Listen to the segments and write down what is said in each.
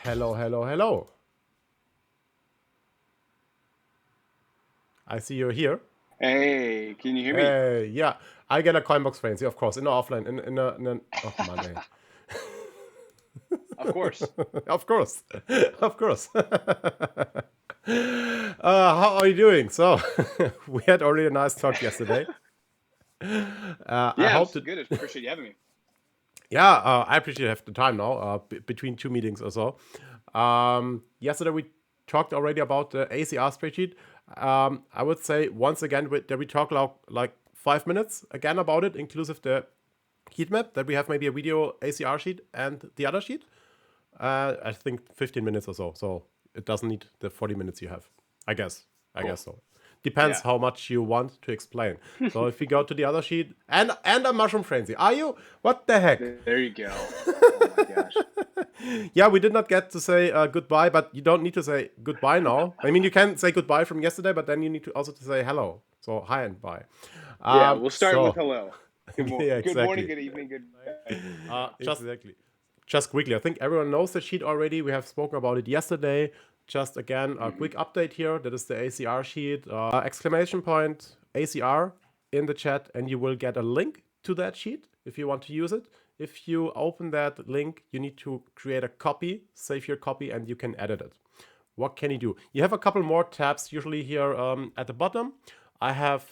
Hello, hello, hello. I see you're here. Hey, can you hear me? Hey, yeah. I get a coin box frenzy, of course, in the offline, in a oh Monday. Of course. Of course. Of course. How are you doing? So, we had already a nice talk yesterday. I Yeah, I'm hope to. good. Appreciate you having me. Yeah, I appreciate you have the time now, between two meetings or so. Yesterday we talked already about the ACR spreadsheet. I would say once again that we talk like 5 minutes again about it, inclusive the heat map, that we have maybe a video ACR sheet and the other sheet. I think 15 minutes or so. So it doesn't need the 40 minutes you have. I guess Cool. so. Depends Yeah. how much you want to explain. So if we go to the other sheet and a mushroom frenzy. Are you? What the heck? There you go. Oh my gosh. Yeah, we did not get to say goodbye, but you don't need to say goodbye now. I mean, you can say goodbye from yesterday, but then you need to also to say hello. So hi and bye. Yeah, we'll start with So hello. yeah, Good morning, exactly. good evening, good night. Just quickly, I think everyone knows the sheet already. We have spoken about it yesterday. Just again, a quick update here. That is the ACR sheet. Exclamation point ACR in the chat, and you will get a link to that sheet if you want to use it. If you open that link, you need to create a copy, save your copy, and you can edit it. What can you do? You have a couple more tabs usually here at the bottom. I have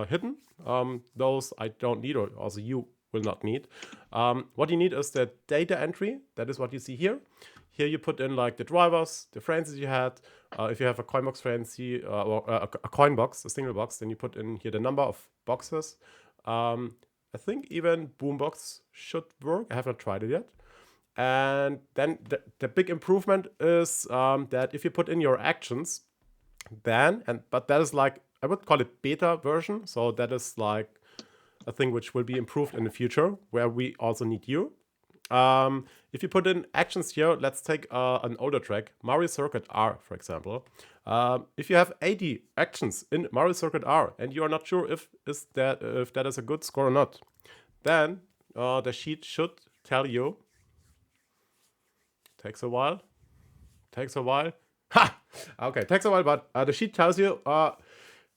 hidden those I don't need, or also you will not need. What you need is the data entry. That is what you see here. Here you put in like the drivers, the frenzies you had. If you have a coin box frenzy or a coin box, a single box, then you put in here the number of boxes. I think even boombox should work. I have not tried it yet. And then the big improvement is that if you put in your actions, then but that is like, I would call it beta version. So that is like a thing which will be improved in the future, where we also need you. If you put in actions here, let's take an older track, Mario Circuit R, for example. If you have 80 actions in Mario Circuit R and you are not sure if that is a good score or not, then the sheet should tell you. Takes a while. Ha! Okay, takes a while, but the sheet tells you,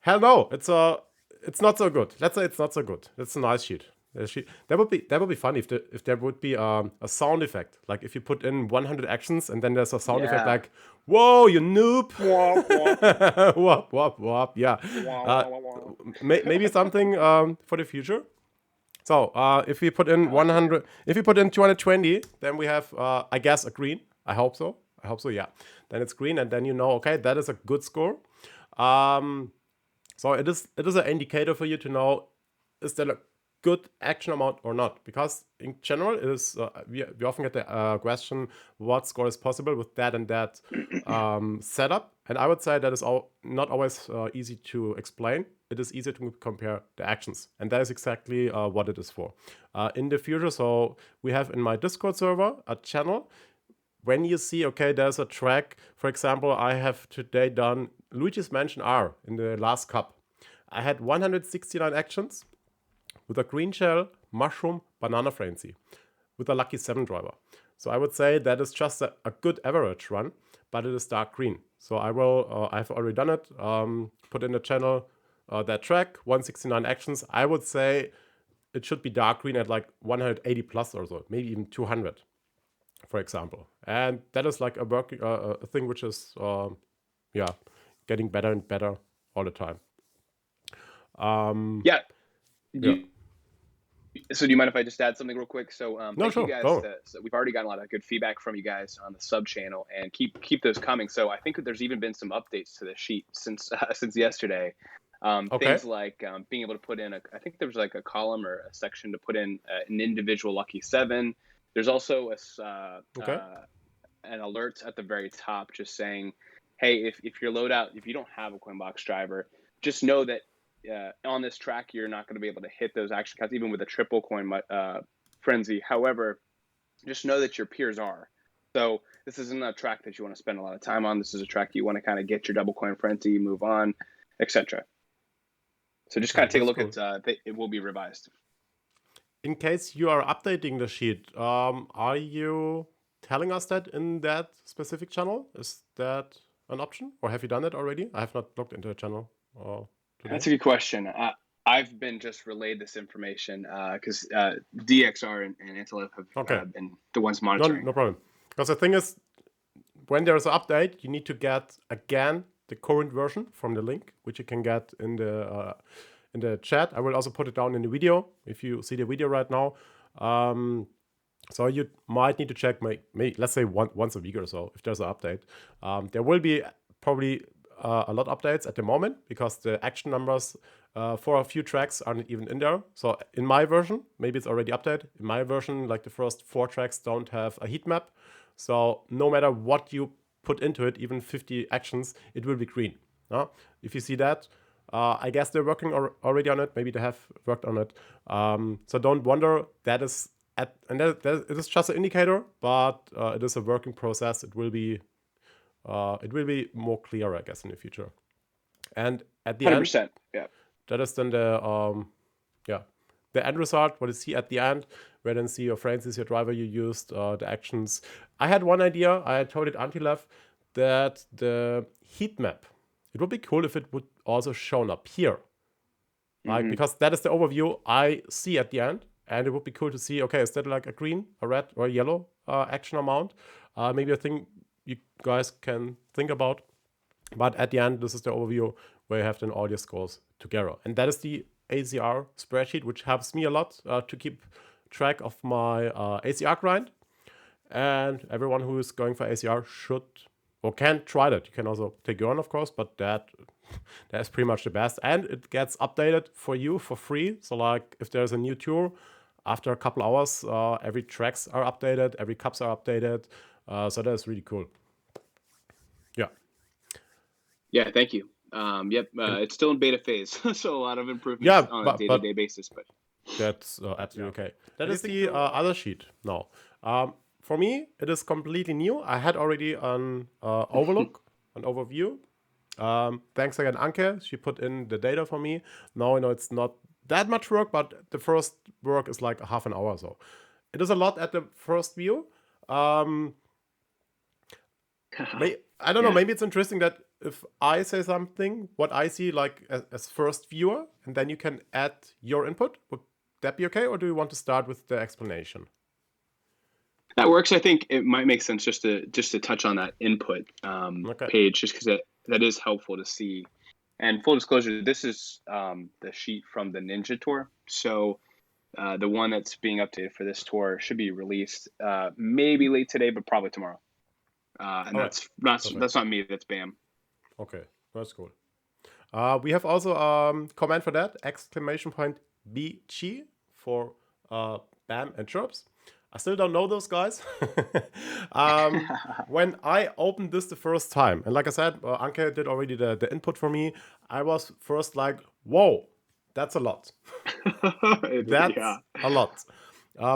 hell no, it's not so good. Let's say it's not so good. It's a nice sheet. That would be fun if there would be a sound effect. Like if you put in 100 actions and then there's a sound effect Yeah. like, whoa, you noob. Womp, womp, Wop, wop, wop. Yeah. womp, womp, womp. Maybe something for the future. So if we put in I like it. 100, if we put in 220, then we have, I guess, a green. I hope so. Yeah. Then it's green, and then you know, okay, that is a good score. So it is an indicator for you to know, is there a good action amount or not? Because in general, it is we often get the question, what score is possible with that and that setup? And I would say that is not always easy to explain. It is easier to compare the actions, and that is exactly what it is for. In the future, so we have in my Discord server a channel. When you see, okay, there's a track, for example, I have today done Luigi's Mansion R in the last cup. I had 169 actions with a green shell, mushroom, banana frenzy, with a lucky 7 driver. So I would say that is just a good average run, but it is dark green. So I've already done it, put in the channel that track, 169 actions. I would say it should be dark green at like 180 plus or so, maybe even 200. For example, and that is like a thing which is getting better and better all the time. Yeah. Yeah. So do you mind if I just add something real quick? So No, thank you sure, guys. go. So we've already gotten a lot of good feedback from you guys on the sub channel, and keep those coming. So I think that there's even been some updates to the sheet since yesterday. Okay. Things like being able to put in I think there was like a column or a section to put in an individual lucky 7. There's also Okay. an alert at the very top just saying, hey, if your loadout, if you don't have a coin box driver, just know that on this track you're not going to be able to hit those action counts even with a triple coin frenzy. However, just know that your peers are. So this isn't a track that you want to spend a lot of time on. This is a track you want to kind of get your double coin frenzy, move on, etc. So just kind of take a look at it will be revised. In case you are updating the sheet, are you telling us that in that specific channel? Is that an option, or have you done it already? I have not looked into the channel today. That's a good question. I've been just relayed this information because DXR and Antelope have been the ones monitoring. No problem. Because the thing is, when there's an update, you need to get again the current version from the link, which you can get in the chat. I will also put it down in the video if you see the video right now. So you might need to check, maybe let's say once a week or so, if there's an update. There will be probably a lot of updates at the moment because the action numbers for a few tracks aren't even in there. So in my version, maybe it's already updated. In my version, like the first 4 tracks don't have a heat map. So no matter what you put into it, even 50 actions, it will be green. If you see that, I guess they're working already on it. Maybe they have worked on it. So don't wonder. That is it is just an indicator, but it is a working process. It will be more clear, I guess, in the future. And at the 100%, end, yeah, that is then the end result. What you see at the end, where then see your frames, is your driver you used, the actions. I had one idea. I told it Antilev that the heat map, it would be cool if it would also shown up here, like because that is the overview I see at the end, and it would be cool to see. Okay, is that like a green, a red, or a yellow action amount? Maybe a thing you guys can think about. But at the end, this is the overview where you have then all your scores together, and that is the ACR spreadsheet, which helps me a lot to keep track of my ACR grind. And everyone who is going for ACR should or can try that. You can also take your own, of course, but that's pretty much the best. And it gets updated for you for free. So like if there's a new tour, after a couple hours, every tracks are updated, every cups are updated. So that is really cool. Yeah. Yeah, thank you. Yep, it's still in beta phase, so a lot of improvements on a day-to-day basis. But that's absolutely okay. That is the other sheet now. For me, it is completely new. I had already an overlook, an overview. Thanks again, Anke. She put in the data for me. Now I know it's not that much work, but the first work is like half an hour or so. It is a lot at the first view. I don't know. Maybe it's interesting that if I say something, what I see like as first viewer, and then you can add your input. Would that be okay, or do you want to start with the explanation? That works. I think it might make sense just to touch on that input page, just because that is helpful to see. And full disclosure, this is the sheet from the Ninja Tour. So the one that's being updated for this tour should be released maybe late today, but probably tomorrow. And that's not me. That's Bam. Okay, that's cool. We have also comment for that, !BG for Bam and GERBS. I still don't know those guys. When I opened this the first time, and like I said, Anke did already the input for me, I was first like, whoa, that's a lot. That's a lot.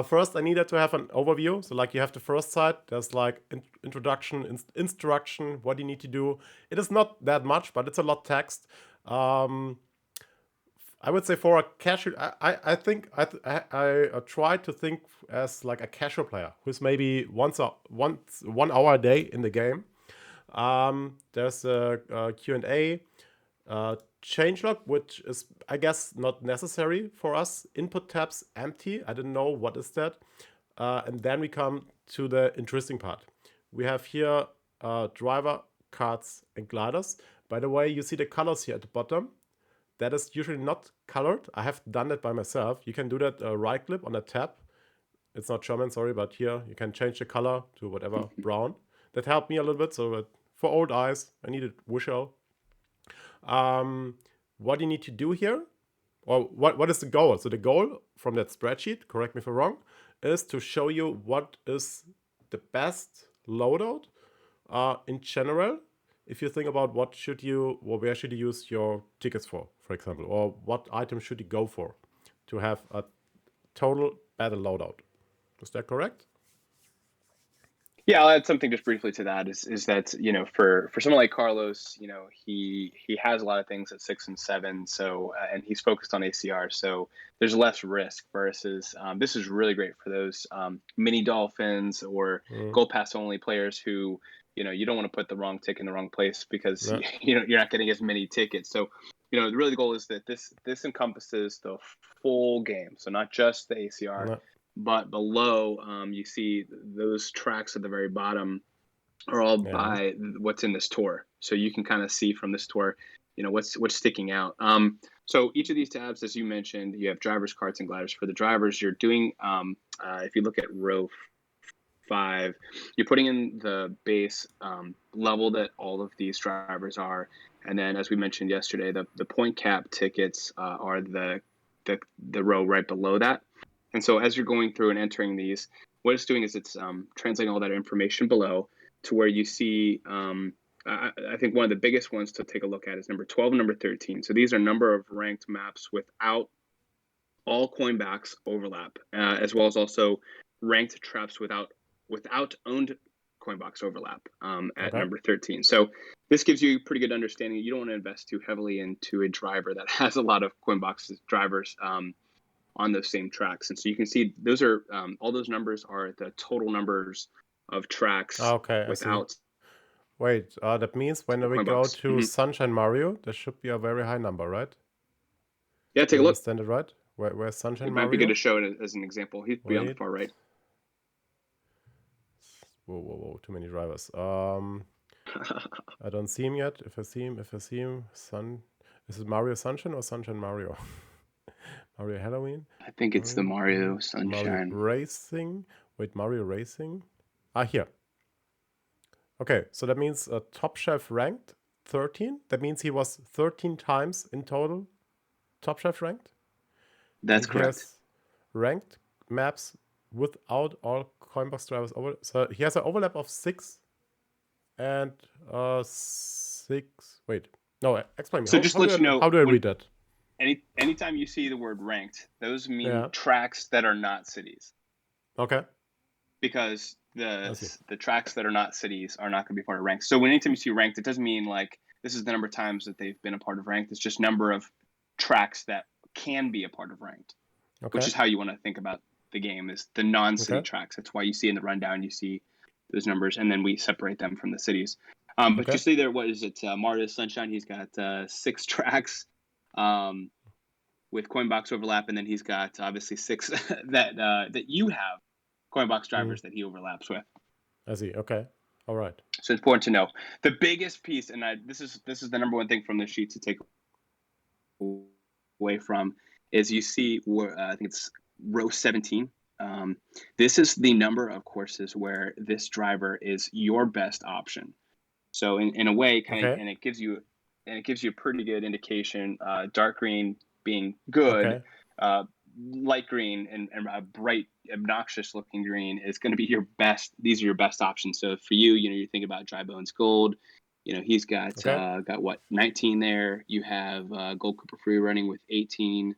First, I needed to have an overview. So like you have the first side, there's like introduction, instruction, what you need to do. It is not that much, but it's a lot text. I would say for a casual, I think I try to think as like a casual player who's maybe 1 hour a day in the game. There's a Q&A, changelog, which is, I guess, not necessary for us. Input tabs empty. I didn't know what is that. And then we come to the interesting part. We have here driver, carts, and gliders. By the way, you see the colors here at the bottom. That is usually not colored. I have done that by myself. You can do that right click on a tab. It's not German, sorry, but here you can change the color to whatever, brown. That helped me a little bit. So that for old eyes, I needed visual. What you need to do here, or what is the goal? So the goal from that spreadsheet, correct me if I'm wrong, is to show you what is the best loadout in general. If you think about where should you use your tickets for example, or what item should you go for to have a total better loadout. Is that correct? Yeah, I'll add something just briefly to that. Is that for someone like Carlos, he has a lot of things at 6 and 7, so and he's focused on ACR, so there's less risk versus this is really great for those mini dolphins or gold pass only players who you don't want to put the wrong tick in the wrong place because Yeah. you're not getting as many tickets. So really the goal is that this encompasses the full game, so not just the ACR. No. But below, you see those tracks at the very bottom are all Yeah. by what's in this tour. So you can kind of see from this tour, what's sticking out. So each of these tabs, as you mentioned, you have drivers, carts, and gliders. For the drivers, you're doing, if you look at row 5, you're putting in the base level that all of these drivers are. And then, as we mentioned yesterday, the point cap tickets are the row right below that. And so as you're going through and entering these, what it's doing is it's translating all that information below to where you see, I think one of the biggest ones to take a look at is number 12 and number 13. So these are number of ranked maps without all coin backs overlap, as well as also ranked traps without owned coin box overlap at number 13. So this gives you a pretty good understanding. You don't want to invest too heavily into a driver that has a lot of coin box drivers on those same tracks. And so you can see those are all those numbers are the total numbers of tracks Okay, without. Wait, that means when we go box. to Sunshine Mario, there should be a very high number, right? Yeah, take a look. Understand it right? Where's Sunshine It Mario? might be good to show it as an example. He'd be on the far right. Whoa, too many drivers. I don't see him yet. If I see him, is it Mario Sunshine or Sunshine Mario? Mario Halloween? I think it's the Mario Sunshine. Mario Racing. Wait, Mario Racing? Here. Okay, so that means Top Chef ranked 13. That means he was 13 times in total Top Chef ranked. That's And correct. He has ranked maps without all coinbox drivers over. So he has an overlap of 6 and 6. Wait, no, explain me. So just let you know, how do I read that? Anytime you see the word ranked, those mean tracks that are not cities. Okay. Because the tracks that are not cities are not going to be part of ranked. So anytime you see ranked, it doesn't mean like this is the number of times that they've been a part of ranked. It's just number of tracks that can be a part of ranked, which is how you want to think about the game, is the non-city tracks. That's why you see in the rundown, you see those numbers, and then we separate them from the cities. But you see there, what is it? Mario Sunshine, he's got 6 tracks with Coinbox overlap, and then he's got obviously 6 that you have Coinbox drivers that he overlaps with. I see. Okay. All right. So it's important to know. The biggest piece, and this is the number one thing from the sheet to take away from, is you see where I think it's row 17. This is the number of courses where this driver is your best option. So in a way, and it gives you a pretty good indication. Dark green being good, light green and a bright, obnoxious looking green is going to be your best. These are your best options. So for you, you think about Dry Bones Gold. He's got what, 19 there. You have Gold Cooper Free running with 18.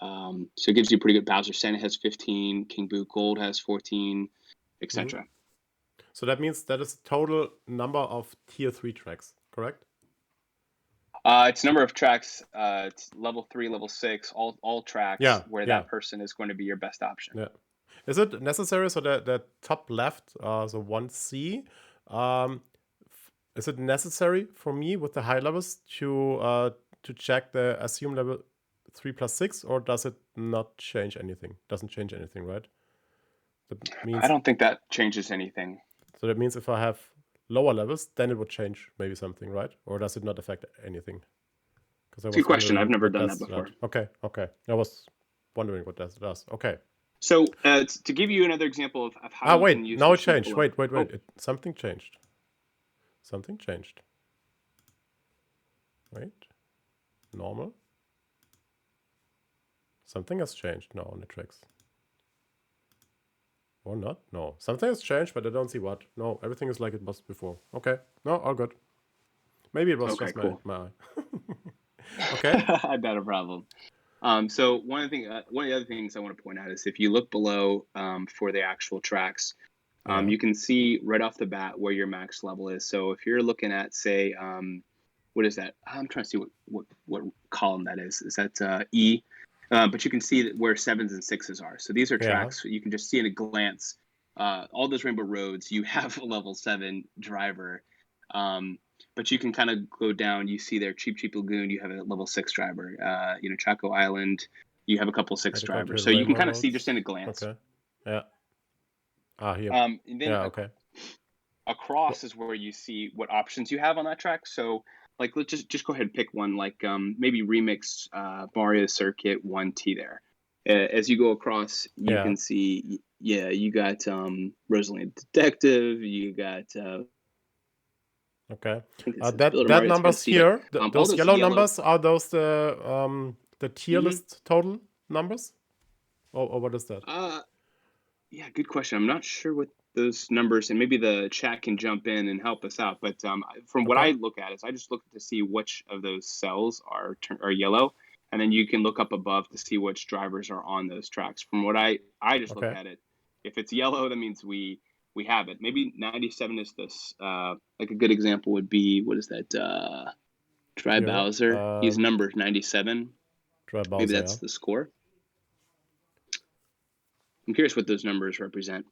So it gives you a pretty good. Bowser Santa has 15. King Boo Gold has 14, etc. So that means that is total number of tier 3 tracks, correct? It's number of tracks. It's level 3, level 6, all tracks where that person is going to be your best option. Yeah. Is it necessary? So the top left, so 1C, is it necessary for me with the high levels to check the assume level 3+6, or does it not change anything? Doesn't change anything, right? That means, I don't think that changes anything. So that means if I have lower levels, then it would change maybe something, right? Or does it not affect anything? Good question. I've never done that before. Okay. I was wondering what that does. Okay. So to give you another example of how you can use now it changed. Wait. Something changed. Wait. Normal. Something has changed now on the tracks. Or not? No. Something has changed, but I don't see what. No, everything is like it was before. Okay. No, all good. Maybe it was just my eye. Okay. Not a problem. So one of the other things I want to point out is if you look below for the actual tracks, Yeah. You can see right off the bat where your max level is. So if you're looking at, say, what is that? I'm trying to see what column that is. Is that E? But you can see that where 7s and 6s are. So these are Yeah. tracks you can just see in a glance. All those Rainbow Roads, you have a level 7 driver. But you can kind of go down. You see there, Cheap Lagoon, you have a level 6 driver. You know, Chaco Island, you have a couple 6 Had to go to drivers. the So you can Rainbow kind of see Roads. just in a glance. Okay. Yeah. Here. And then Yeah. Okay. across is where you see what options you have on that track. So like, let's just go ahead and pick one, like maybe remix Mario Circuit 1T there. As you go across, you Yeah. can see, you got Rosalie Detective, you got Okay. I think it's That Builder Mario, numbers see, but, here, all those those yellow yellow. numbers, are those the tier Mhm. list total numbers? Or what is that? Yeah, good question. I'm not sure what those numbers, and maybe the chat can jump in and help us out. But from what I Okay. look at is I just look to see which of those cells are yellow, and then you can look up above to see which drivers are on those tracks. From what I just look Okay. at it, if it's yellow, that means we have it. Maybe 97 is this. Like a good example would be, what is that? Try Here. Bowser. He's number 97. Try Maybe Bowser, that's yeah. the score. I'm curious what those numbers represent.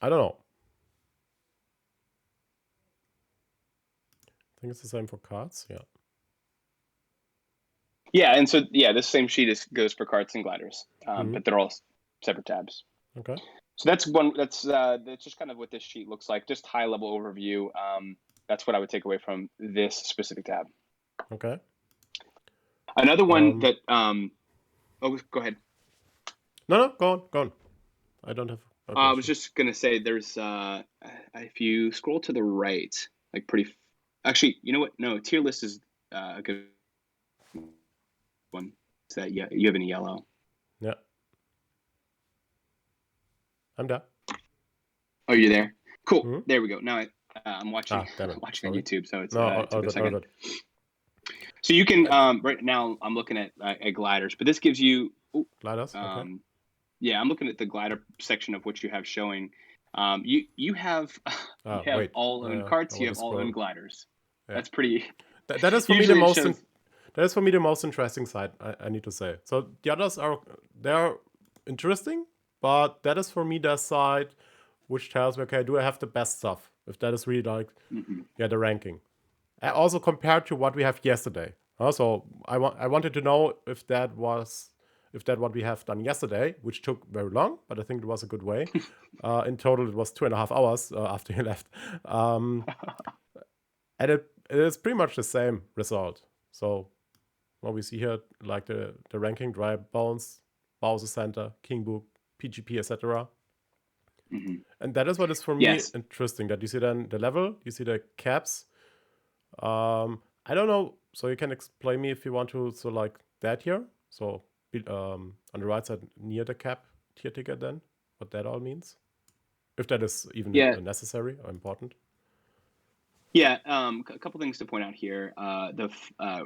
I don't know. I think it's the same for cards. Yeah. Yeah, and so this same sheet goes for carts and gliders, but they're all separate tabs. Okay. So that's one. That's just kind of what this sheet looks like. Just high level overview. That's what I would take away from this specific tab. Okay. Another one that oh, go ahead. No, go on. I don't have a question. I was just gonna say there's if you scroll to the right, like actually, you know what? No, tier list is a good one. So that you have in yellow. Yeah. I'm there. Oh, you're there. Cool. There we go. Now I'm watching Damn it. watching on Sorry. YouTube, so it's No, took a second. good. So you can right now I'm looking at gliders, but this gives you Gliders. Okay. Yeah, I'm looking at the glider section of what you have showing. You have Wait. all own carts. I You want have to all own scroll. gliders. Yeah. That's pretty. That is for me the Usually it most. shows. That is for me the most interesting side. I need to say. So the others they're interesting, but that is for me the side which tells me, okay, do I have the best stuff? If that is really like, the ranking. Also compared to what we have yesterday. So I wanted to know if that what we have done yesterday, which took very long, but I think it was a good way. In total, it was 2.5 hours after you left. And it is pretty much the same result. So what we see here, like the ranking, Dry Bones, Bowser Center, King Book, PGP, etc. And that is what is for me interesting, that you see then the level, you see the caps. I don't know, so you can explain me if you want to, so like that here. So on the right side near the cap tier ticket then, what that all means. If that is even necessary or important. Yeah, a couple things to point out here. The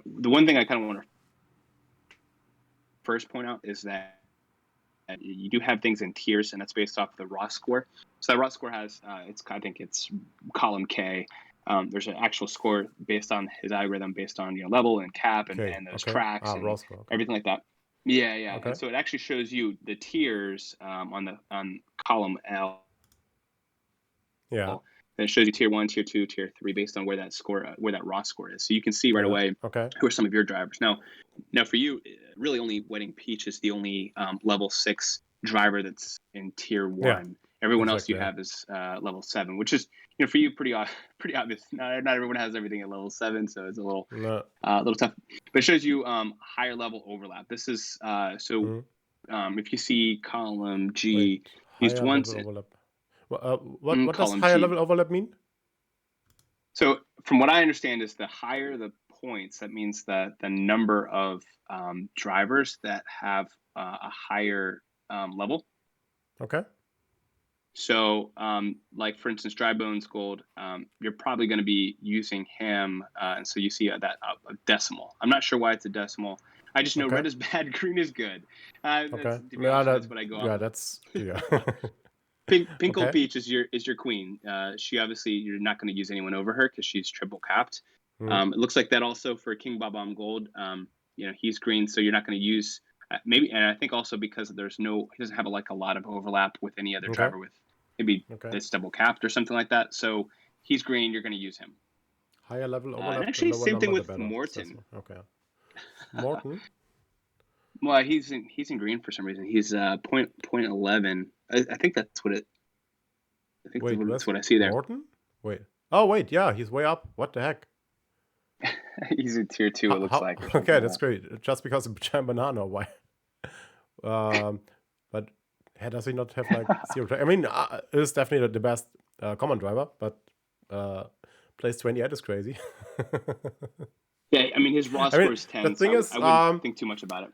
one thing I kind of want to first point out is that you do have things in tiers, and that's based off the raw score. So that raw score has I think it's column K. There's an actual score based on his algorithm, based on level and cap and those tracks and raw score, everything like that. Yeah. Okay. And so it actually shows you the tiers on column L. Yeah. And it shows you tier 1, tier 2, tier 3 based on where that raw score is. So you can see right away who are some of your drivers. Now for you, really only Wedding Peach is the only level 6 driver that's in tier 1. Yeah, everyone else you have is level 7, which is for you pretty obvious. Not everyone has everything at level 7, so it's a little tough. But it shows you higher level overlap. This is if you see column G, these ones. What does higher level overlap mean? So from what I understand is the higher the points, that means that the number of drivers that have a higher level. Okay. So like for instance, Dry Bones Gold, you're probably going to be using him. And so you see that a decimal. I'm not sure why it's a decimal. I just know red is bad, green is good. That's what I go off. Yeah, that's Pinkle Okay. Peach is your queen. She obviously, you're not going to use anyone over her because she's triple capped. Mm. It looks like that also for King Bob-omb Gold. He's green, so you're not going to use maybe. And I think also because he doesn't have a lot of overlap with any other Okay. driver with maybe Okay. that's double capped or something like that. So he's green. You're going to use him. Higher level And overlap, the actually, lower same thing number, the with better. Says Morton. okay. Morton. Well, he's in green for some reason. He's point 11. I think that's what it. I think Wait, that's where's what I see there. Morton? Wait. Oh, wait. Yeah, he's way up. What the heck? He's in tier 2. It looks like. Or something Okay, like that's that. great. Just because of Giant Banana, why? But does he not have like zero? I mean, it is definitely the best common driver, but place 28 is crazy. Yeah, I mean his raw I score mean, is the 10, thing so is, I wouldn't think too much about it.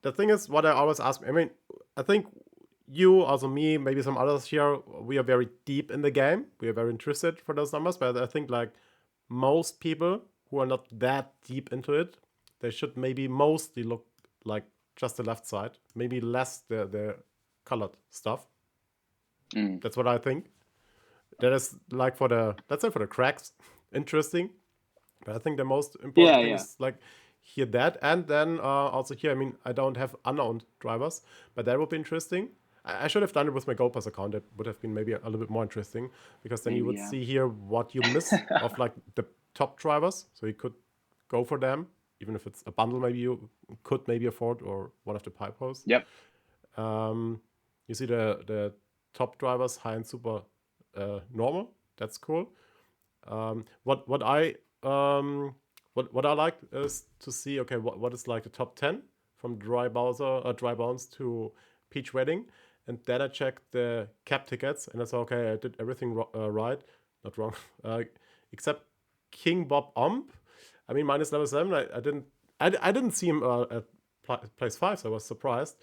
the thing is, what I always ask. I mean, I think you, also me, maybe some others here, we are very deep in the game. We are very interested for those numbers, but I think like most people who are not that deep into it, they should maybe mostly look like just the left side, maybe less the colored stuff. That's what I think. That is like for the, let's say for the cracks, interesting. But I think the most important thing is like here that, and then also here. I mean, I don't have unowned drivers, but that would be interesting. I should have done it with my Go Pass account. That would have been maybe a little bit more interesting because then you would see here what you miss of like the top drivers. So you could go for them, even if it's a bundle. Maybe you could maybe afford, or one of the pipe hosts. Yep. You see the top drivers, high and super normal. That's cool. What I like is to see, okay, what is like the top 10 from dry bounce to Peach Wedding, and then I check the cap tickets and I saw, okay, I did everything right, not wrong, except King Bob-omb. I mean, minus level 7. I didn't see him at place 5, so I was surprised.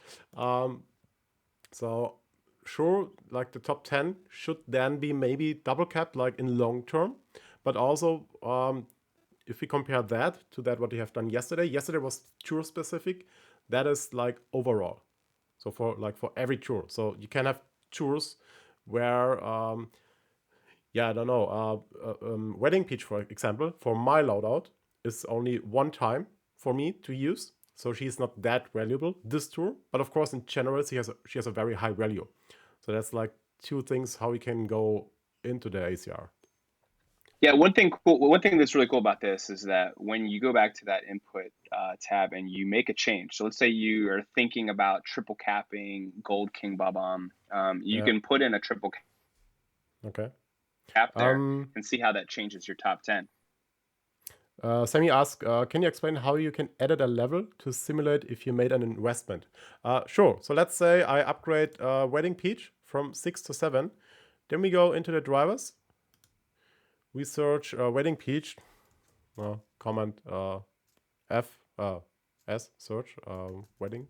So sure, like the top 10 should then be maybe double capped, like in long term. But also, if we compare that to that what we have done yesterday was tour specific. That is like overall. So for every tour. So you can have tours where, I don't know, Wedding Peach, for example, for my loadout is only one time for me to use. So she's not that valuable this tour. But of course, in general, she has a very high value. So that's like two things how we can go into the ACR. Yeah, one thing that's really cool about this is that when you go back to that input tab and you make a change, so let's say you are thinking about triple capping Gold King Bob-omb, you can put in a triple cap there and see how that changes your top 10. Sammy asks, can you explain how you can edit a level to simulate if you made an investment? Sure. So let's say I upgrade Wedding Peach from 6 to 7. Then we go into the drivers. We search Wedding Peach. Command F S search Wedding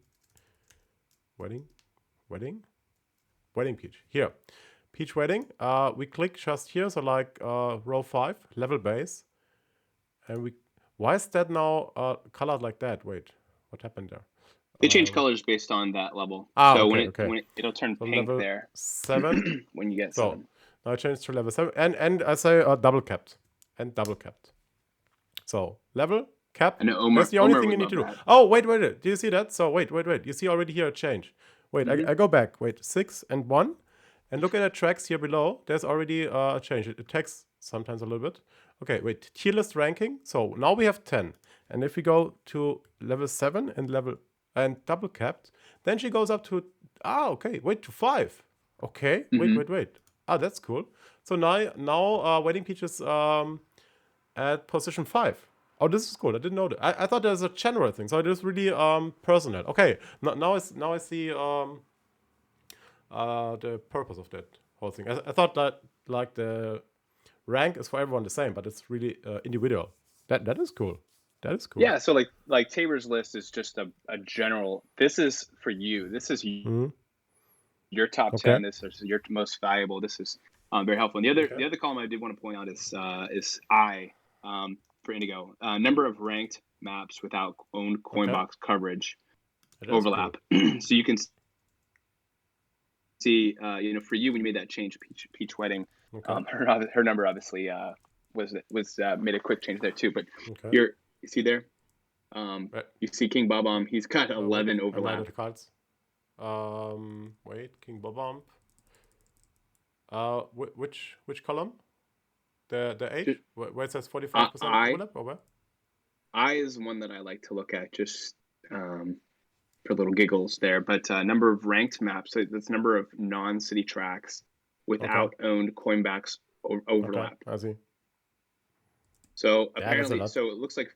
Peach. Here, Peach Wedding. We click just here, so like row 5, level base. And why is that now colored like that? Wait, what happened there? They change colors based on that level. So when it'll turn pink level there 7 when you get so 7. Now I changed to level 7, and I say double capped. So level cap. That's the only thing you need to do. That. Oh, wait. Do you see that? So wait. You see already here a change. Wait, I go back. Wait, 6 and 1, and look at the tracks here below. There's already a change. It takes sometimes a little bit. Okay, wait, tier list ranking. So now we have 10. And if we go to level 7 and double capped, then she goes up to, to 5. Okay, wait. That's cool. So now Wedding Peach is at position 5. Oh, this is cool. I didn't know that. I thought there's a general thing. So it is really personal. Okay, now I see the purpose of that whole thing. I thought that like the rank is for everyone the same, but it's really individual. That is cool. Yeah, so like Tabor's list is just a general. This is for you. This is your top 10. This is your most valuable. This is very helpful. And the other column I did want to point out is I for Indigo, number of ranked maps without owned coin box coverage overlap. Cool. So you can see, for you when you made that change, Peach Wedding, Okay. her number obviously was made a quick change there too. But Okay. you see there, Right. you see King Bob-omb, he's got 11 I might overlap. have the cards. Wait, King Bob-omb. Which column? The age? Where it says 45% overlap, or where? I is one that I like to look at just for little giggles there. But number of ranked maps, so that's number of non-city tracks without owned Coinbacks overlap. Okay, I see. So Yeah, that's a apparently, lot. so it looks like,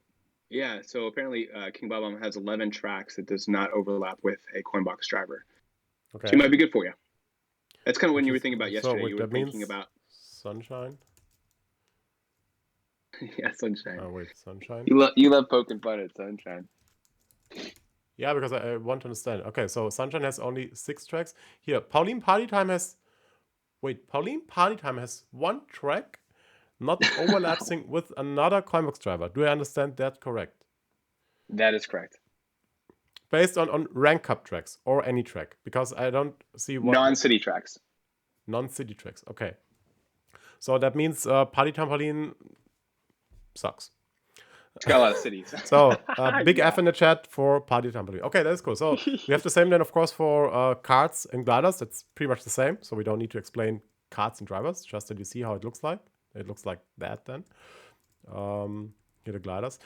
yeah. So apparently, King Bob-omb has 11 tracks that does not overlap with a Coinbox driver. Okay. So it might be good for you. That's kind of when you were thinking about yesterday. You were thinking about sunshine. Yeah, sunshine. Oh wait, sunshine. You love poking fun at sunshine. Yeah, because I want to understand. Okay, so sunshine has only 6 tracks. Here, Pauline Party Time has. Wait, Pauline Party Time has 1 track, not overlapping with another Coinbox driver. Do I understand that correct? That is correct. Based on rank cup tracks or any track, because I don't see what non-city tracks. Non-city tracks. Okay. So that means Party Time Pauline sucks. It's got a lot of cities. So big F in the chat for Party Time Pauline. Okay, that's cool. So we have the same then, of course, for carts and gliders. That's pretty much the same. So we don't need to explain carts and drivers, just that you see how it looks like. It looks like that then. Here the gliders.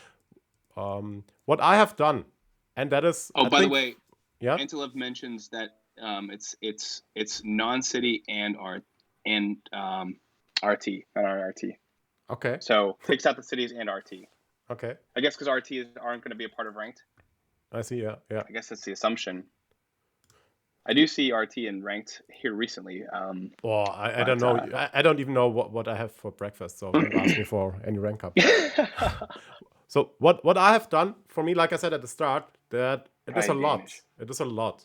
What I have done, and that is. Oh, by the way, yeah. Antelope mentions that it's non-city and RT, not RT. Okay. So takes out the cities and RT. Okay. I guess because RT aren't going to be a part of ranked. I see. Yeah. I guess that's the assumption. I do see RT in ranked here recently. Well, I don't know. I don't even know what I have for breakfast, so don't ask me for any rank up. So what I have done, for me, like I said at the start, that it is a lot. It is a lot.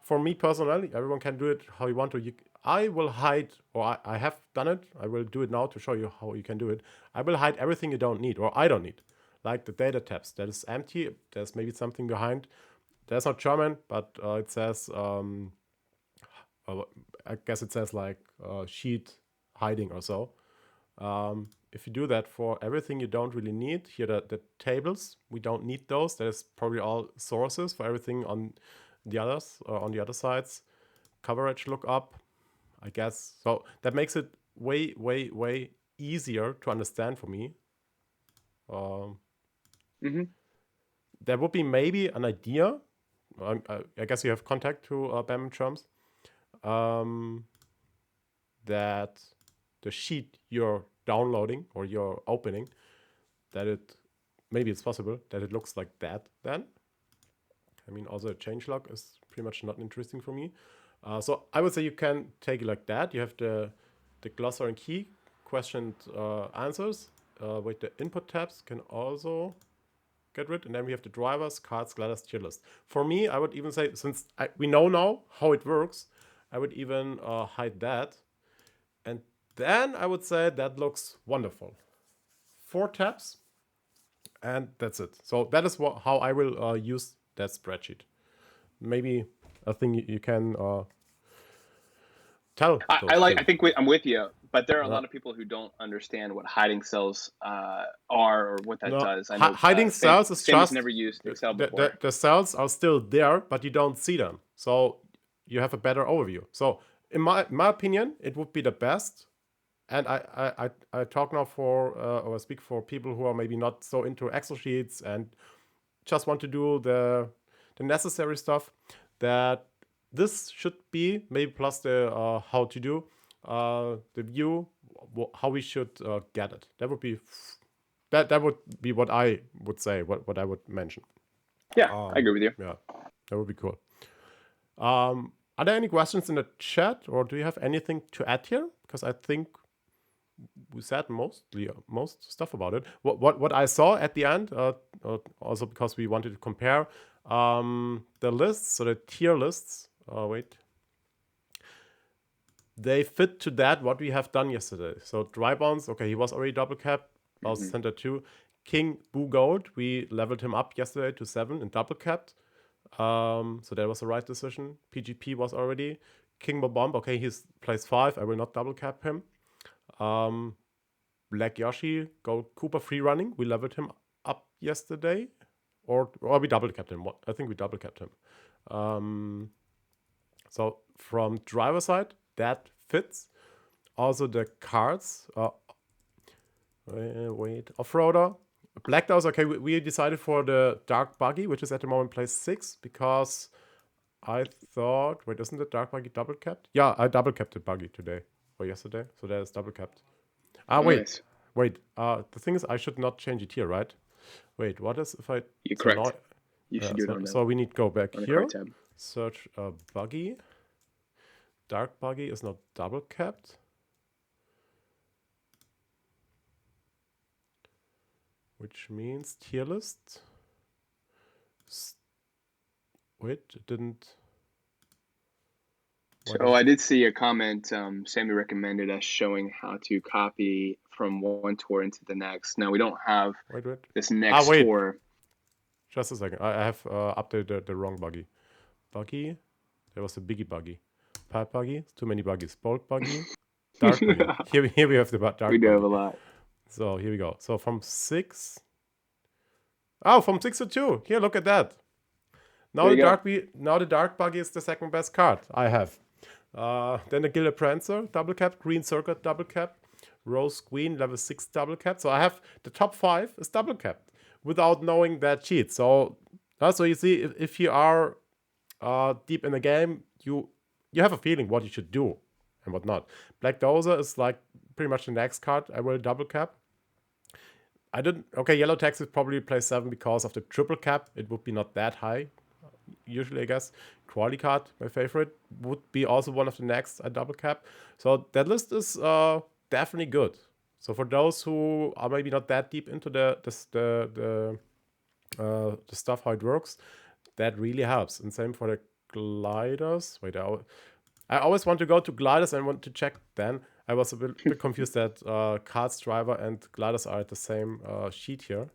For me personally, everyone can do it how you want to. I will hide, or I have done it. I will do it now to show you how you can do it. I will hide everything you don't need, or I don't need, like the data tabs. That is empty. There's maybe something behind. That's not German, but it says. I guess it says like sheet hiding or so. If you do that for everything you don't really need, here the tables, we don't need those. That is probably all sources for everything on the others, on the other sides. Coverage lookup, I guess. So that makes it way, way, way easier to understand for me. There would be maybe an idea. I guess you have contact to Bam+Gerb. That the sheet you're downloading or you're opening, that maybe it's possible that it looks like that then. I mean, also a changelog is pretty much not interesting for me. So I would say you can take it like that. You have the glossary and key question answers. With the input tabs can also get rid. And then we have the drivers, cards, gliders, tier list. For me, I would even say, since we know now how it works, I would even hide that. And then I would say that looks wonderful. 4 tabs, and that's it. So that is how I will use that spreadsheet. Maybe a thing you can tell. I think I'm with you, but there are a lot of people who don't understand what hiding cells are or what that does. I know hiding cells is just never used Excel before. The cells are still there, but you don't see them. So you have a better overview. So in my opinion, it would be the best. And I talk now or speak for people who are maybe not so into Excel sheets and just want to do the necessary stuff. That this should be maybe plus the how to do the view, how we should get it. That would be what I would say, what I would mention. Yeah, I agree with you. Yeah, that would be cool. Are there any questions in the chat, or do you have anything to add here? Because I think we said most stuff about it. What I saw at the end, also because we wanted to compare the lists, so the tier lists. They fit to that what we have done yesterday. So dry bonds, okay, he was already double capped. Center 2. King Boo Gold, we leveled him up yesterday to 7 and double capped. So that was the right decision. PGP was already. King Bomb, okay, he's plays 5. I will not double cap him. Black Yoshi, Gold Koopa free running. We leveled him up yesterday. Or we double capped him. I think we double capped him. So from driver side, that fits. Also the cards. Wait, off-roader. Black Dow's okay. We decided for the Dark Buggy, which is at the moment place 6, because I thought, wait, isn't the Dark Buggy double capped? Yeah, I double capped the Buggy today or yesterday, so that is double capped. Nice. Wait. The thing is, I should not change it here, right? Wait, what is if I? You're So correct. now, You should do it on so we need to go back the here. card tab. Search Buggy. Dark Buggy is not double capped. Which means tier list. Wait, it didn't. So I did see a comment. Sammy recommended us showing how to copy from one tour into the next. Now we don't have this next tour. Just a second. I have updated the wrong buggy. Buggy. There was a biggie buggy. Pipe buggy. Too many buggies. Bolt buggy. Dark buggy. Here we have the dark buggy. We do have a lot. So here we go. So from 6. Oh, from 6 to 2. Here, look at that. Now the dark buggy is the second best card I have. Then the Gilded Prancer, double cap. Green Circuit, double cap. Rose Queen, level 6, double cap. So I have the top 5 is double capped without knowing that cheat. So you see, if you are deep in the game, you have a feeling what you should do and what not. Black Dozer is like pretty much the next card I will double cap. Yellow Taxi probably play 7 because of the triple cap. It would be not that high. Usually, I guess. Quality card, my favorite, would be also one of the next I double cap. So that list is definitely good. So for those who are maybe not that deep into the stuff, how it works, that really helps. And same for the gliders. Wait, I always want to go to gliders and want to check then. I was a bit confused that Kart's driver and gliders are at the same sheet here.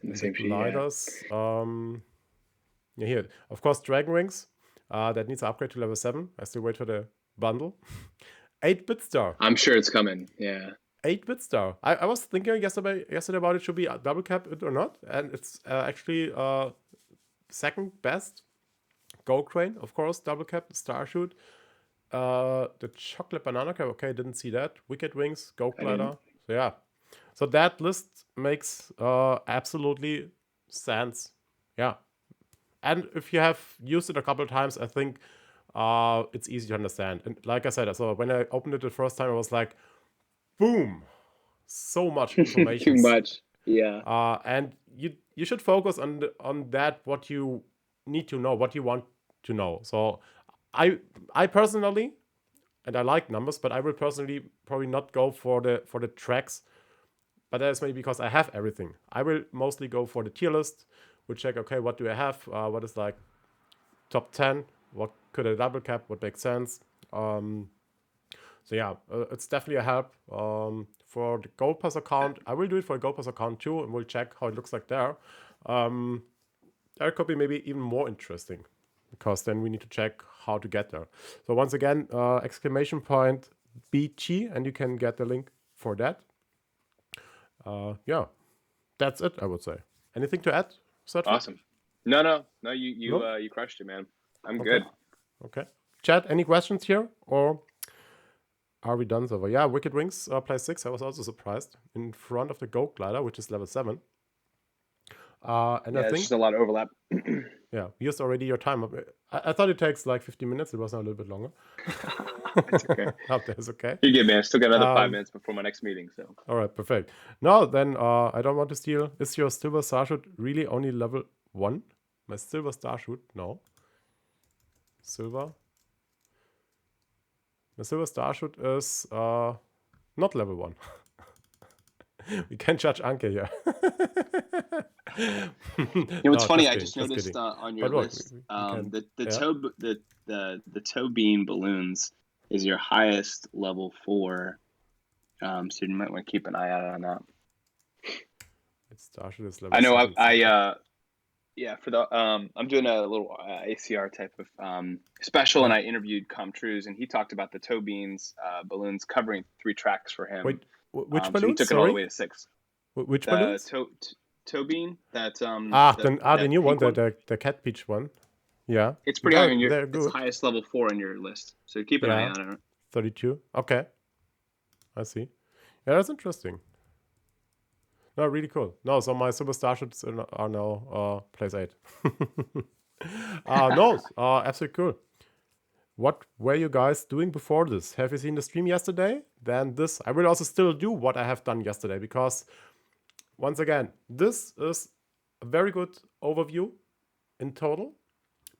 The same sheet, gliders, yeah, here. Of course, Dragon Rings. That needs to upgrade to level 7. I still wait for the bundle. 8-bit star. I'm sure it's coming, yeah. 8-bit star. I was thinking yesterday about it should be a double cap it or not. And it's actually second best. Go Crane, of course, double cap, Starshoot. The Chocolate Banana Cap, okay, didn't see that. Wicked Wings, Go Glider. So yeah. So that list makes absolutely sense. Yeah. And if you have used it a couple of times, I think it's easy to understand. And like I said, so when I opened it the first time, I was like, boom, so much information. Too much, yeah. And you should focus on that, what you need to know, what you want to know. So I personally, and I like numbers, but I will personally probably not go for the tracks. But that is maybe because I have everything. I will mostly go for the tier list. We'll check, okay, what do I have? What is like top 10? What could I double cap? What makes sense? So yeah, it's definitely a help. For the Gold Pass account, I will do it for a Gold Pass account too, and we'll check how it looks like there. That could be maybe even more interesting, because then we need to check how to get there. So once again, exclamation point BG, and you can get the link for that. Yeah, that's it, I would say. Anything to add? Awesome. No, you crushed it, man. I'm good. Okay. Chat, any questions here, or are we done so far? Yeah, Wicked Wings plays 6. I was also surprised in front of the Go Glider, which is level 7. And I think it's just a lot of overlap. Yeah, we used already your time. I thought it takes like 15 minutes. It was now a little bit longer. It's okay. Hope that's okay. You're good, man. I still got another 5 minutes before my next meeting. So. All right, perfect. Now then, I don't want to steal. Is your Silver Starshoot really only level 1? My Silver Starshoot? No. Silver. My Silver Starshoot is not level 1. We can judge Anke here. What's funny? I just noticed on your list, the toe beam balloons is your highest level 4. So you might want to keep an eye out on that. It's Starshoot is level. I know. Yeah, for the I'm doing a little ACR type of special, and Yeah. I interviewed Trues, and he talked about the toe beans balloons covering 3 tracks for him. Wait, which So he balloons? took it all the way Sorry, to 6. which The balloons? toe bean, that The that new one, pink one. the cat peach one. Yeah, It's pretty high on your. they're It's good. highest level 4 on your list, so keep an eye Yeah, on it. 32. Okay, I see. Yeah, that's interesting. No, really cool. No, so my super starships are now place 8. No, absolutely cool. What were you guys doing before this? Have you seen the stream yesterday? Then this, I will also still do what I have done yesterday, because once again, this is a very good overview in total,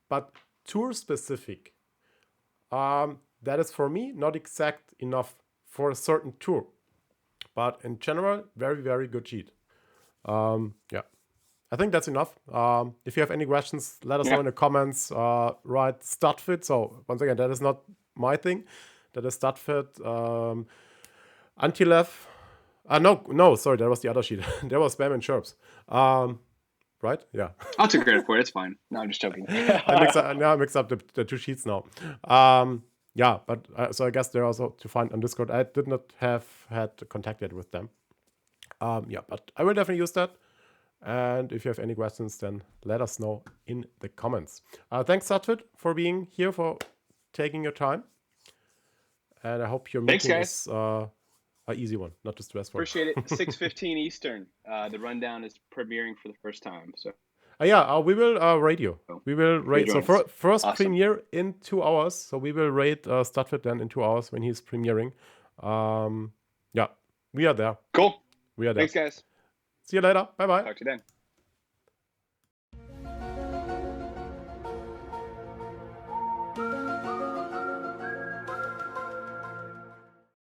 but tour specific. That is for me not exact enough for a certain tour, but in general, very, very good sheet. Yeah, I think that's enough. If you have any questions, let us know in the comments. Right, StatFit. So once again, that is not my thing. That is StatFit. Antilev. No, sorry, that was the other sheet. There was Bam+Gerbs. Right? Yeah. I'll take credit for it. It's fine. No, I'm just joking. I mix up the 2 sheets now. Yeah, but so I guess they're also to find on Discord. I did not have had contact yet with them. Yeah, but I will definitely use that. And if you have any questions, then let us know in the comments. Thanks, Satwit, for being here, for taking your time. And I hope your meeting is an easy one, not too stressful. Appreciate it. 6:15 Eastern. The rundown is premiering for the first time. So. Yeah, we will rate you. We will rate. So first awesome. premiere in 2 hours. So we will rate Statfit then in 2 hours when he's premiering. Yeah, we are there. Cool. We are there. Thanks, guys. See you later. Bye-bye. Talk to you then.